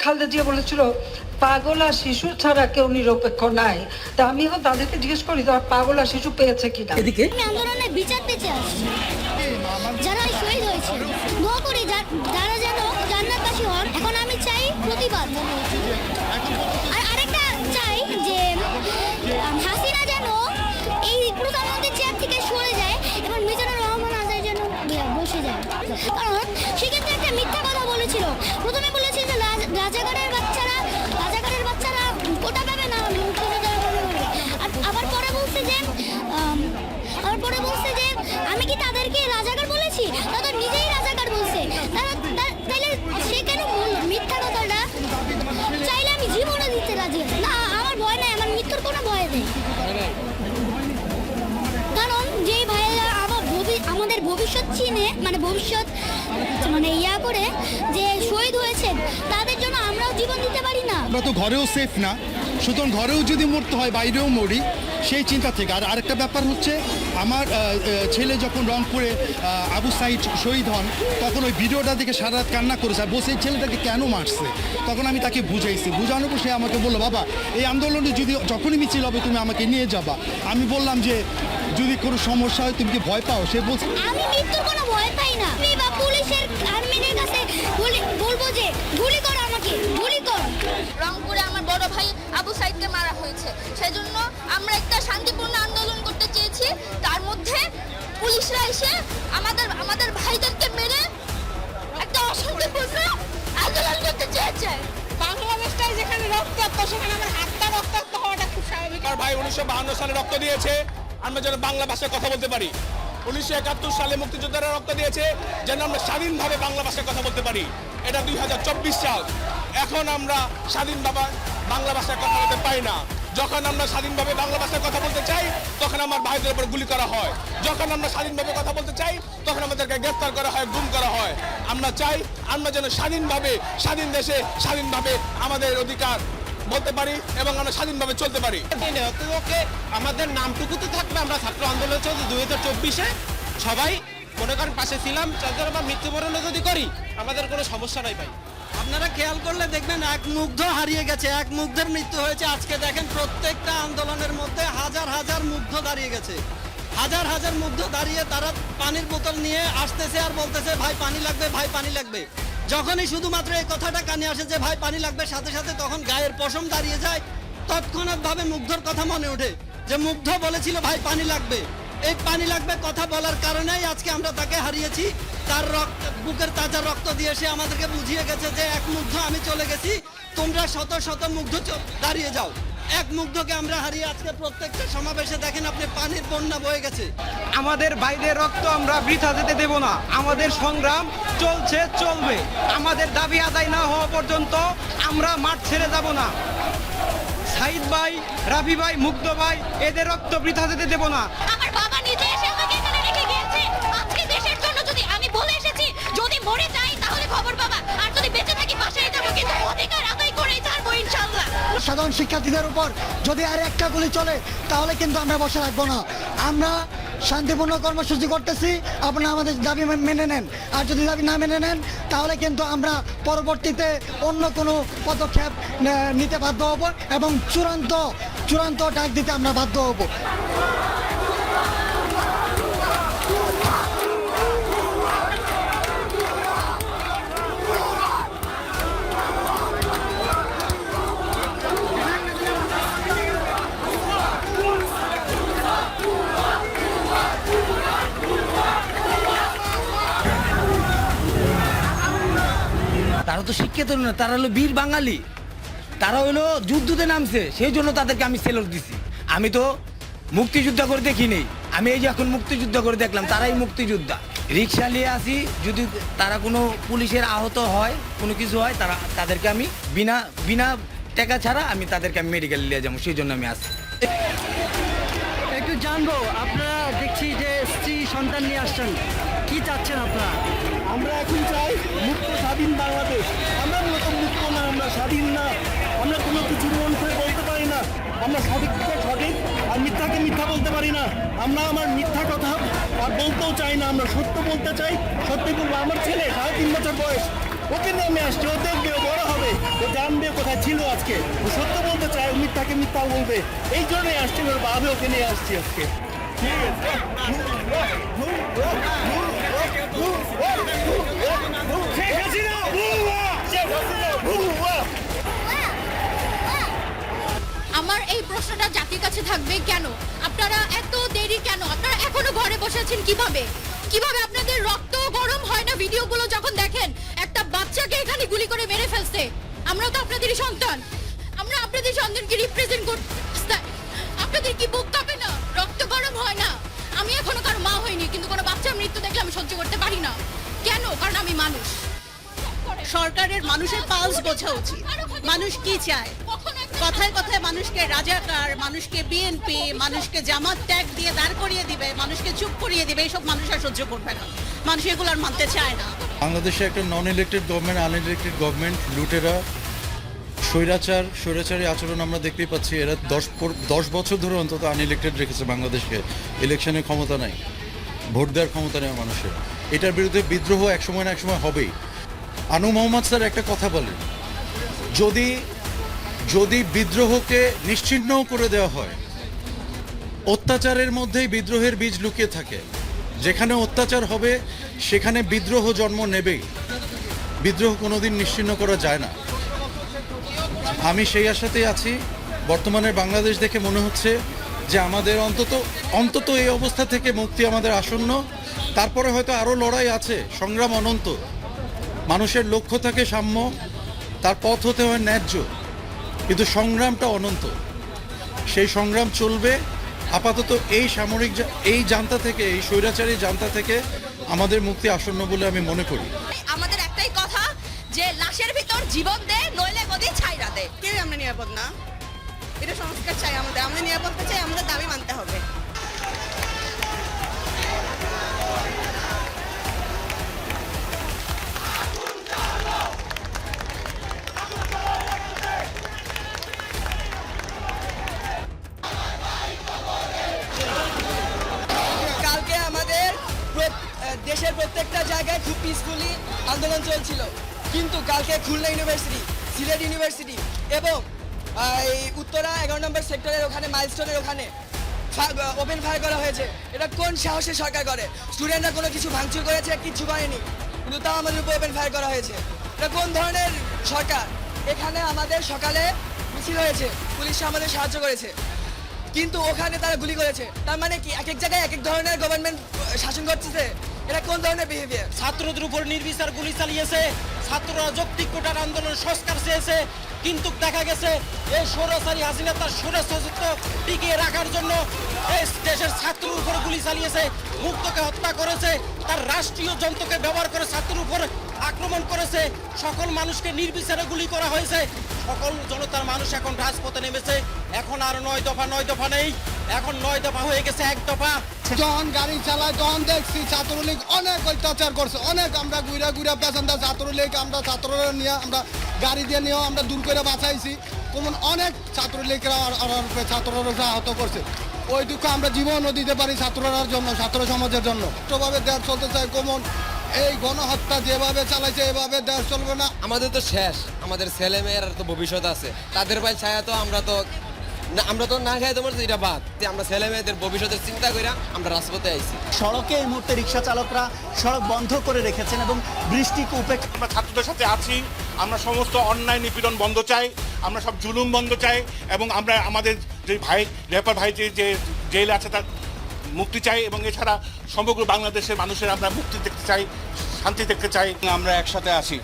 খালেদা জিয়া বলেছিল পাগল আর শিশু ছাড়া কেউ নিরপেক্ষ নাই। তা আমি এখন তাদেরকে জিজ্ঞেস করি তারা পাগল আর শিশু পেয়েছে কিনা। এদিকে আন্দোলনের বিচার পেতে আসছি, যারা শহীদ হয়েছে দোয়া করি যারা যেন জান্নাতবাসী হন। এখন আমি চাই প্রতিবাদ, আর আরেকটা চাই যে হাসিনা যেন এই প্রধানমন্ত্রীর চেয়ার থেকে সরে যায় এবং মিজানুর রহমান আজাদ যেন বসে যায়। কারণ সেক্ষেত্রে একটা মিথ্যা কথা বলেছিল। প্রথমে বলেছিল যে রাজাকারের বাচ্চারা কোটা পাবে না, আর আবার পরে বলছে যে আমি কি তাদেরকে রাজাকার বলেছি? তারা তো নিজেই রাজাকার বলছে। তাইলে সে কেন বলল মিথ্যা কথাটা? চাইলে আমি জীবনও দিতে রাজি আছি না, আমার ভয় নাই, আমার মৃত্যুর কোনো ভয় নেই। কারণ যে ভাইয়েরা আমাদের ভবিষ্যৎ চিনে, মানে ইয়া করে যে শহীদ হয়েছেন, তাদের জন্য আমরাও জীবন দিতে পারি না। আমরা তো ঘরেও সেফ না, সুতরাং ঘরেও যদি মরতে হয় বাইরেও মরি, সেই চিন্তা থেকে। আর আরেকটা ব্যাপার হচ্ছে, আমার ছেলে যখন রংপুরে আবু সাইদ শহীদ হন, তখন ওই ভিডিওটা দেখে সারা রাত কান্না করেছে, আর বসে এই ছেলেটাকে কেন মারছে। তখন আমি তাকে বুঝাইছি, বুঝানোর পর সে আমাকে বললো, বাবা এই আন্দোলনে যদি যখনই মিছিল হবে তুমি আমাকে নিয়ে যাবা। আমি বললাম যে যদি কোনো সমস্যা হয় তুমি কি ভয় পাও? সে বলছে আমি মৃত্যুর কোনো ভয় পাই না। আমি বা পুলিশের আর্মিদের কাছে বলবো যে গুলি কর, আমাকে গুলি কর। রংপুরে আমার বড় ভাই আবু সাইদকে মারা হয়েছে, সেজন্য আমরা একটা শান্তিপূর্ণ আন্দোলন করতে চেয়েছি। তার মধ্যে পুলিশরা এসে আমাদের ভাইদেরকে মেরে একটা অশান্তিপূর্ণ আন্দোলন করতে চেয়েছে। বাংলাদেশটাই যেখানে রক্তাক্ত, সেখানে আমার হাতটা রক্তাক্ত হওয়াটা খুব স্বাভাবিক। আমার ভাই 1952 সালে রক্ত দিয়েছে, আমরা যেন বাংলা ভাষায় কথা বলতে পারি। 1971 সালে মুক্তিযোদ্ধারা রক্ত দিয়েছে যেন আমরা স্বাধীনভাবে বাংলা ভাষায় কথা বলতে পারি। এটা 2024 সাল, এখন আমরা স্বাধীনভাবে বাংলা ভাষায় কথা বলতে পারি না। যখন আমরা স্বাধীনভাবে বাংলা ভাষায় কথা বলতে চাই, তখন আমার ভাইদের উপর গুলি করা হয়। যখন আমরা স্বাধীনভাবে কথা বলতে চাই, তখন আমাদেরকে গ্রেফতার করা হয়, গুম করা হয়। আমরা চাই আমরা যেন স্বাধীনভাবে, স্বাধীন দেশে স্বাধীনভাবে আমাদের অধিকার বলতে পারি এবং আমরা স্বাধীনভাবে চলতে পারি। আমাদের নামটুকু তো থাকবে, আমরা ছাত্র আন্দোলন চলছে 2024-এ সবাই মনে করেন পাশে ছিলাম। চাঁদের আমরা মৃত্যুবরণও যদি করি আমাদের কোনো সমস্যা নাই ভাই। আপনারা খেয়াল করলে দেখবেন এক মুগ্ধ হারিয়ে গেছে, এক মুগ্ধের মৃত্যু হয়েছে। আজকে দেখেন প্রত্যেকটা আন্দোলনের মধ্যে হাজার হাজার মুগ্ধ দাঁড়িয়ে গেছে, হাজার হাজার মুগ্ধ দাঁড়িয়ে তারা পানির বোতল নিয়ে আসতেছে আর বলতেছে ভাই পানি লাগবে, ভাই পানি লাগবে। যখনই শুধুমাত্র এই কথাটা কানে আসে যে ভাই পানি লাগবে, সাথে সাথে তখন গায়ের পশম দাঁড়িয়ে যায়। তৎক্ষণাৎ ভাবে মুগ্ধর কথা মনে ওঠে যে মুগ্ধ বলেছিল ভাই পানি লাগবে। এই পানি লাগবে কথা বলার কারণেই আজকে আমরা তাকে হারিয়েছি। তার বুকের তাজা রক্ত দিয়ে সে আমাদেরকে বুঝিয়ে গেছে যে এক মুগ্ধ আমি চলে গেছি, তোমরা শত শত মুগ্ধ দাঁড়িয়ে যাও। এক মুগ্ধকে আমরা হারিয়ে আজকে প্রত্যেকটা সমাবেশে দেখেন আপনি পানির বন্যা বয়ে গেছে। আমাদের ভাইদের রক্ত আমরা বৃথা যেতে দেব না। আমাদের সংগ্রাম চলছে, চলবে। আমাদের দাবি আদায় না হওয়া পর্যন্ত আমরা মাঠ ছেড়ে যাব না। সাইদ ভাই, রাফি ভাই, মুগ্ধ ভাই, এদের রক্ত বৃথা যেতে দেব না। আমার বাবা নিজে এসে আমাকে এখানে রেখে গিয়েছে। আজকে দেশের জন্য যদি আমি বলে এসেছি যদি মরে যাই তাহলে খবর বাবা, আর যদি বেঁচে থাকি পাশেই যাবো, কিন্তু অধিকার আদায় করেই ছাড়বো ইনশাআল্লাহ। সাধারণ শিক্ষার্থীদের উপর যদি আর একটা গুলি চলে তাহলে কিন্তু আমরা বসে রাখবো না। আমরা শান্তিপূর্ণ কর্মসূচি করতেছি, আপনারা আমাদের দাবি মেনে নেন। আর যদি দাবি না মেনে নেন তাহলে কিন্তু আমরা পরবর্তীতে অন্য কোনো পদক্ষেপ নিতে বাধ্য হব এবং চূড়ান্ত ডাক দিতে আমরা বাধ্য হব। তারা তো শিক্ষিত না, তারা হলো বীর বাঙালি, তারা হলো যুদ্ধতে নামছে, সেই জন্য তাদেরকে আমি সেলর দিছি। আমি তো মুক্তিযুদ্ধ করে দেখি নেই, আমি এই যে এখন মুক্তিযুদ্ধ করে দেখলাম, তারাই মুক্তিযোদ্ধা। রিক্সা নিয়ে আসি, যদি তারা কোনো পুলিশের আহত হয়, কোনো কিছু হয়, তাদেরকে আমি বিনা টাকা ছাড়া আমি তাদেরকে মেডিকেল নিয়ে যাবো, সেই জন্য আমি আসি। একটু জানবো, আপনারা দেখছি যে স্ত্রী সন্তান নিয়ে আসছেন, কি চাচ্ছেন আপনারা? আমরা এখন চাই মুক্ত স্বাধীন বাংলাদেশ। আমরা মূলত মুক্ত না, আমরা স্বাধীন না, আমরা কোনো কিছু মন করে বলতে পারি না। আমরা সঠিককে সঠিক আর মিথ্যাকে মিথ্যা বলতে পারি না। আমরা আমার মিথ্যা কথা আর বলতেও চাই না, আমরা সত্য বলতে চাই, সত্যি বলবো। আমার ছেলে 3.5 বছর বয়স, ওকে নেমে আসছে, ও দেখবে, ও বড় হবে, ও জানবে কোথায় ছিল আজকে, ও সত্য বলতে চায়, ও মিথ্যাকে মিথ্যা বলবে, এই জন্যই আসছে, ওর বাবা ওকে নিয়ে আসছি আজকে। আমার এই প্রশ্নটা জাতির কাছে থাকবে, কেন আপনারা এত দেরি, কেন আপনারা এখনো ঘরে বসে আছেন? কিভাবে কিভাবে আপনাদের রক্ত গরম হয় না ভিডিওগুলো যখন দেখেন? একটা বাচ্চাকে এখানে গুলি করে মেরে ফেলছে। আমরা তো আপনাদেরই সন্তান, আমরা আপনাদের সন্তানকে রিপ্রেজেন্ট করতে, আপনাদের কি বুক কাঁপে না? রক্ত গরম হয় না? আমি এখনো কারো মা হইনি, কিন্তু কোনো বাচ্চার মৃত্যু দেখলে আমি সহ্য করতে পারি না। কেন? কারণ আমি মানুষ। সরকারের মানুষের পালস বোঝা উচিত, মানুষ কি চায়। কথায় কথায় মানুষকে রাজাকার, মানুষকে বিএনপি, মানুষকে জামাত ট্যাগ দিয়ে দাঁড় করিয়ে দিবে, মানুষকে চুপ করিয়ে দিবে, এইসব মানুষ আর সহ্য করবে না। মানুষ এগুলো আর মানতে চায় না। বাংলাদেশে একটা নন ইলেক্টেড গভর্নমেন্ট, আনইলেক্টেড গভর্নমেন্ট, লুটেরা, স্বৈরাচারী আচরণ আমরা দেখতেই পাচ্ছি। এরা 10 বছর ধরে অন্তত আনইলেক্টেড রেখেছে বাংলাদেশকে। ইলেকশনের ক্ষমতা নাই, ভোট দেওয়ার ক্ষমতা নেই মানুষের। এটার বিরুদ্ধে বিদ্রোহ একসময় না একসময় হবেই। আনু মোহাম্মদ স্যার একটা কথা বলেন, যদি বিদ্রোহকে নিশ্চিহ্ন করে দেওয়া হয়, অত্যাচারের মধ্যেই বিদ্রোহের বীজ লুকিয়ে থাকে। যেখানে অত্যাচার হবে সেখানে বিদ্রোহ জন্ম নেবেই। বিদ্রোহ কোনোদিন নিশ্চিহ্ন করা যায় না। আমি সেই আশাতেই আছি। বর্তমানে বাংলাদেশ দেখে মনে হচ্ছে যে আমাদের অন্তত এই অবস্থা থেকে মুক্তি আমাদের আসন্ন। তারপরে হয়তো আরও লড়াই আছে, সংগ্রাম অনন্ত। মানুষের লক্ষ্য থাকে সাম্য, তার পথ হতে হয় ন্যায্য, কিন্তু সংগ্রামটা অনন্ত। সেই সংগ্রাম চলবে। আপাতত এই জান্তা থেকে, এই স্বৈরাচারী জান্তা থেকে আমাদের মুক্তি আসন্ন বলে আমি মনে করি। আমাদের একটাই কথা যে লাশের ভিতর জীবন দে, নইলে গদি ছাইরা দে। কেউ আমরা নিরাপদ না, এটা সংস্কার চাই আমাদের, আমরা নিরাপত্তা চাই, আমাদের দাবি মানতে হবে। কালকে আমাদের দেশের প্রত্যেকটা জায়গায় খুব পিসফুলি আন্দোলন চলছিল, কিন্তু কালকে খুলনা ইউনিভার্সিটি, সিলেট ইউনিভার্সিটি এবং এই উত্তরা 11 নম্বর সেক্টরের ওখানে, মাইলস্টোনের ওখানে ওপেন ফায়ার করা হয়েছে। এটা কোন সাহসে সরকার করে? স্টুডেন্টরা কোনো কিছু ভাঙচুর করেছে? কিচ্ছু করেনি, কিন্তু তাও আমাদের উপর ওপেন ফায়ার করা হয়েছে। এটা কোন ধরনের সরকার? এখানে আমাদের সকালে মিছিল হয়েছে, পুলিশ আমাদের সাহায্য করেছে, কিন্তু ওখানে তারা গুলি করেছে। তার মানে কি এক এক জায়গায় এক এক ধরনের গভর্নমেন্ট শাসন করতেছে? এটা কোন ধরনের বিহেভিয়ার? ছাত্রদের উপর নির্বিচার গুলি চালিয়েছে, ছাত্ররা যৌক্তিক কোটার আন্দোলন সংস্কার চেয়েছে, কিন্তু দেখা গেছে এই স্বৈরাচারী হাসিনা তার স্বৈরাচারিত্ব টিকিয়ে রাখার জন্য এই দেশের ছাত্রের উপর গুলি চালিয়েছে, মুক্তকে হত্যা করেছে, তার রাষ্ট্রীয় যন্ত্রকে ব্যবহার করে ছাত্রের উপর আক্রমণ করেছে, সকল মানুষকে নির্বিচারে গুলি করা হয়েছে। সকল জনতার মানুষ এখন রাজপথে নেমেছে। এখন আর 9 দফা নেই, এখন 9 দফা হয়ে গেছে 1 দফা। যখন গাড়ি চালায় তখন দেখছি ছাত্রলীগ অনেক অত্যাচার করছে, অনেক। আমরা ঘুরা প্যাসেঞ্জার ছাত্রলীগ, আমরা ছাত্ররা নিয়ে, আমরা গাড়ি দিয়ে নিয়েও আমরা দূর করে বাঁচাইছি। কোমন অনেক ছাত্রলীগরা ছাত্ররা আহত করছে। ওই দুঃখ আমরা জীবনও দিতে পারি ছাত্ররার জন্য, ছাত্র সমাজের জন্য। ভাবে দেশ চলতে চাই কোমন এই গণহত্যা যেভাবে চালাইছে এভাবে দেশ চলবে না। আমাদের তো শেষ, আমাদের ছেলে মেয়ের তো ভবিষ্যৎ আছে, তাদের ভাই ছায়া তো আমরা তো না খাই তোমার এটা বাদ। আমরা ছেলে মেয়েদের ভবিষ্যতের চিন্তা করে আমরা রাজপথে আইছি। সড়কে এই মুহূর্তে রিক্সা চালকরা সড়ক বন্ধ করে রেখেছেন এবং বৃষ্টিকে উপেক্ষা। আমরা ছাত্রদের সাথে আছি। আমরা সমস্ত অন্যায় নিপীড়ন বন্ধ চাই, আমরা সব জুলুম বন্ধ চাই, এবং আমরা আমাদের যে রেপার ভাই যে জেলে আছে তার মুক্তি চাই, এবং এছাড়া সমগ্র বাংলাদেশের মানুষের আমরা মুক্তি দেখতে চাই, শান্তি দেখতে চাই। আমরা একসাথে আছি।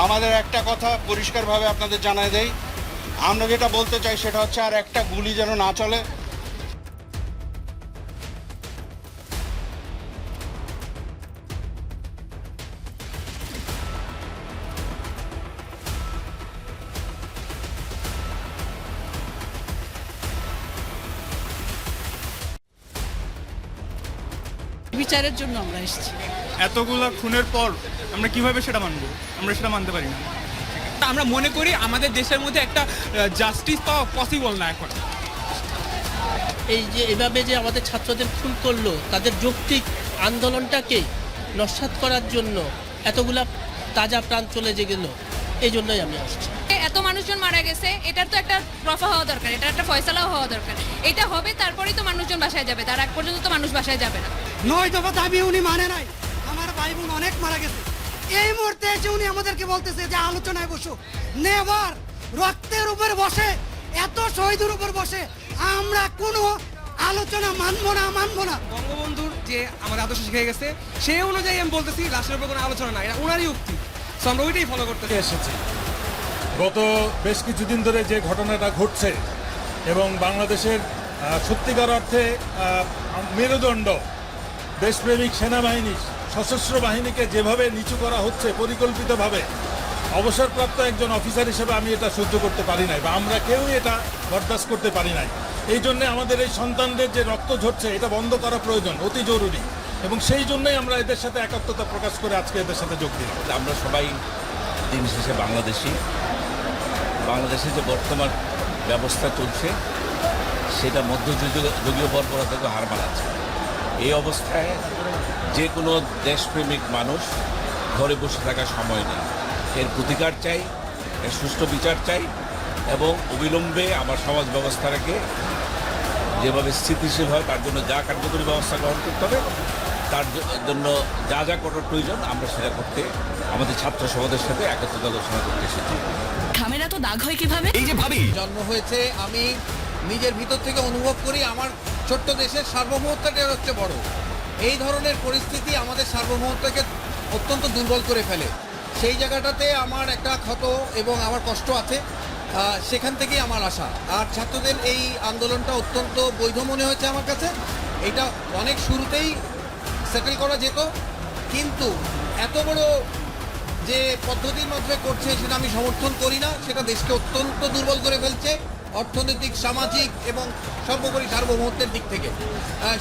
আমাদের একটা কথা পরিষ্কারভাবে আপনাদের জানাই দেই, আমরা যেটা বলতে চাই সেটা হচ্ছে আর একটা গুলি যেন না চলে। বিচারের জন্য আমরা এসেছি। এতগুলো খুনের পর আমরা কিভাবে সেটা মানবো? আমরা সেটা মানতে পারি না। আমরা মনে করি আমাদের দেশের মধ্যে একটা জাস্টিস পাওয়া পসিবল না এখন। এই যে এভাবে যে আমাদের ছাত্রদের খুন করলো, তাদের যৌক্তিক আন্দোলনটাকে নস্যাৎ করার জন্য এতগুলা তাজা প্রাণ চলে যে গেল, এই জন্যই আমি আসছি। এত মানুষজন মারা গেছে, এটার তো একটা রফা হওয়া দরকার, এটার একটা ফয়সালাও হওয়া দরকার। এটা হবে তারপরেই তো মানুষজন বাসায় যাবে, তার আগ পর্যন্ত তো মানুষ বাসায় যাবে না। 9 দফা দাবি উনি মানে নাই। আমার ভাই বোন অনেক মারা গেছে, এই মুহূর্তে এসে উনি আমাদেরকে বলতেছে যে আলোচনায় বসো। নেভার, রক্তের উপর বসে, এত শহীদের উপর বসে আমরা কোনো আলোচনা মানবো না। বঙ্গবন্ধুর যে আমাদের আদর্শ শিখে গেছে সেই অনুযায়ী আমি বলতেছি রাষ্ট্রের উপর কোনো আলোচনা নাই, এটা ওনারই উক্তি। সো আমরা ওইটাই ফলো করতে এসেছি। গত বেশ কিছুদিন ধরে যে ঘটনাটা ঘটছে এবং বাংলাদেশের সত্যিকার অর্থে মেরুদণ্ড দেশপ্রেমিক সেনাবাহিনী, সশস্ত্র বাহিনীকে যেভাবে নিচু করা হচ্ছে পরিকল্পিতভাবে, অবসরপ্রাপ্ত একজন অফিসার হিসেবে আমি এটা সহ্য করতে পারি নাই, বা আমরা কেউই এটা বরদাস্ত করতে পারি নাই। এই জন্যে আমাদের এই সন্তানদের যে রক্ত ঝরছে এটা বন্ধ করা প্রয়োজন, অতি জরুরি, এবং সেই জন্যই আমরা এদের সাথে একাত্মতা প্রকাশ করে আজকে এদের সাথে যোগ দিলাম। আমরা সবাই দিন শেষে বাংলাদেশে যে বর্তমান ব্যবস্থা চলছে সেটা মধ্যযুগীয় বর্বরতাকে হার মানাচ্ছে। এই অবস্থায় যে কোনো দেশপ্রেমিক মানুষ ঘরে বসে থাকার সময় নেই, এর প্রতিকার চাই, এর সুষ্ঠু বিচার চাই, এবং অবিলম্বে আমার সমাজ ব্যবস্থাটাকে যেভাবে স্থিতিশীল হয় তার জন্য যা কার্যকরী ব্যবস্থা গ্রহণ করতে হবে, তার জন্য যা করার প্রয়োজন আমরা সেটা করতে আমাদের ছাত্র সমাজের সাথে একত্রিত আলোচনা করতে এসেছি। খামেরা তো দাগ হয় কিভাবে? এই যে ভাবি জন্ম হয়েছে, আমি নিজের ভিতর থেকে অনুভব করি আমার ছোট্ট দেশের সার্বভৌমত্বটা হচ্ছে বড়। এই ধরনের পরিস্থিতি আমাদের সার্বভৌমত্বকে অত্যন্ত দুর্বল করে ফেলে। সেই জায়গাটাতে আমার একটা ক্ষত এবং আমার কষ্ট আছে, সেখান থেকেই আমার আশা। আর ছাত্রদের এই আন্দোলনটা অত্যন্ত বৈধ মনে হয়েছে আমার কাছে। এটা অনেক শুরুতেই সেটেল করা যেত, কিন্তু এত বড় যে পদ্ধতির মাধ্যমে করছে সেটা আমি সমর্থন করি না। সেটা দেশকে অত্যন্ত দুর্বল করে ফেলছে অর্থনৈতিক, সামাজিক এবং সর্বোপরি সার্বভৌমত্বের দিক থেকে।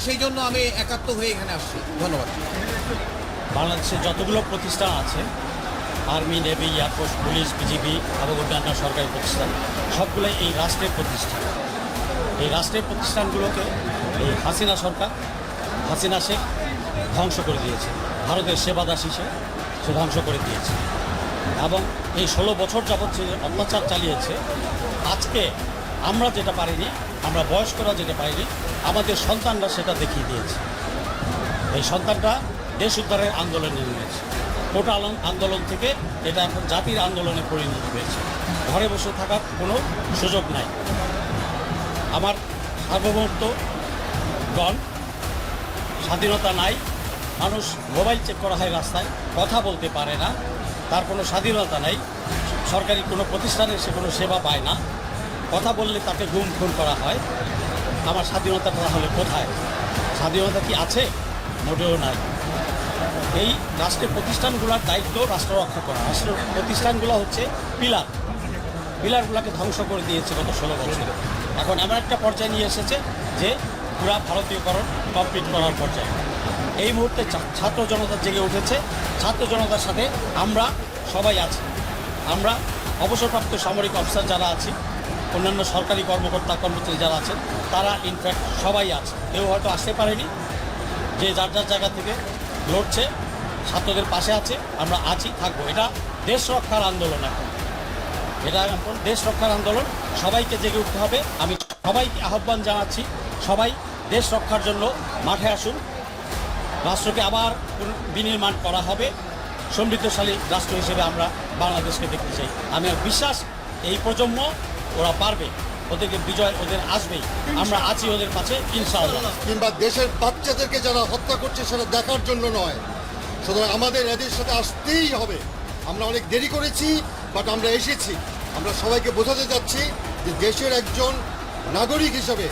সেই জন্য আমি একাত্ম হয়ে এখানে আসছি। ধন্যবাদ। বাংলাদেশে যতগুলো প্রতিষ্ঠান আছে, army, navy, air force, police, BGB এবং অন্যান্য সরকারি প্রতিষ্ঠান, সবগুলোই এই রাষ্ট্রের প্রতিষ্ঠান। এই রাষ্ট্রের প্রতিষ্ঠানগুলোকে এই হাসিনা সরকার, হাসিনা শেখ ধ্বংস করে দিয়েছে। ভারতের সেবাদাস হিসেবে সে ধ্বংস করে দিয়েছে এবং এই 16 বছর যাবৎ যে অত্যাচার চালিয়েছে, আজকে আমরা যেটা পারিনি, আমরা বয়স্করা যেটা পারিনি, আমাদের সন্তানরা সেটা দেখিয়ে দিয়েছে। এই সন্তানরা দেশ উদ্ধারের আন্দোলনে নেমেছে। টোটাল আন্দোলন থেকে এটা এখন জাতির আন্দোলনে পরিণত হয়েছে। ঘরে বসে থাকার কোনো সুযোগ নাই। আমার সার্বভৌমত্বগণ, স্বাধীনতা নাই। মানুষ মোবাইল চেক করা হয়, রাস্তায় কথা বলতে পারে না, তার কোনো স্বাধীনতা নাই। সরকারি কোনো প্রতিষ্ঠানে সে কোনো সেবা পায় না, কথা বললে তাকে গুম খুন করা হয়। আমার স্বাধীনতা তাহলে কোথায়? স্বাধীনতা কি আছে? মোটেও নাই। এই রাষ্ট্রের প্রতিষ্ঠানগুলোর দায়িত্ব রাষ্ট্র রক্ষা করা। রাষ্ট্রের প্রতিষ্ঠানগুলো হচ্ছে পিলারগুলোকে ধ্বংস করে দিয়েছে গত 16 বছরে। এখন এমন একটা পর্যায়ে নিয়ে এসেছে যে পুরা ভারতীয়করণ কমপ্লিট করার পর্যায়ে। এই মুহূর্তে ছাত্র জনতা জেগে উঠেছে। ছাত্র জনতার সাথে আমরা সবাই আছি। আমরা অবসরপ্রাপ্ত সামরিক অফিসার যারা আছি, অন্যান্য সরকারি কর্মচারী যারা আছেন, তারা ইনফ্যাক্ট সবাই আছে। কেউ হয়তো আসতে পারেনি, যে যার জায়গা থেকে লড়ছে, ছাত্রদের পাশে আছে। আমরা আছি, থাকবো। এটা দেশ রক্ষার আন্দোলন। এখন দেশ রক্ষার আন্দোলন, সবাইকে জেগে উঠতে হবে। আমি সবাইকে আহ্বান জানাচ্ছি, সবাই দেশ রক্ষার জন্য মাঠে আসুন। রাষ্ট্রকে আবার বিনির্মাণ করা হবে। সমৃদ্ধশালী রাষ্ট্র হিসেবে আমরা বাংলাদেশকে দেখতে চাই। আমি বিশ্বাস এই প্রজন্ম ওরা পারবে, ওদেরকে বিজয় ওদের আসবেই। আমরা আছি ওদের পাশে ইনশাআল্লাহ। কিংবা দেশের বাচ্চাদেরকে যারা হত্যা করছে সেটা দেখার জন্য নয়, সুতরাং আমাদের এদের সাথে আসতেই হবে। আমরা অনেক দেরি করেছি, বাট আমরা এসেছি। আমরা সবাইকে বোঝাতে যাচ্ছি যে দেশের একজন নাগরিক হিসেবে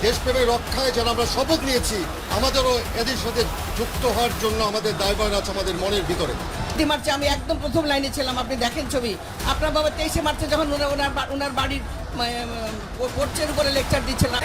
দেশপ্রেমের রক্ষায় যারা আমরা শপথ নিয়েছি, আমাদেরও এদের সাথে যুক্ত হওয়ার জন্য আমাদের দায়ভার আছে আমাদের মনের ভিতরে। মার্চে আমি একদম প্রথম লাইনে ছিলাম, আপনি দেখেন ছবি। আপনার বাবা 23শে মার্চে যখন ওনার বাড়ির পোর্চের উপরে লেকচার দিচ্ছিলেন।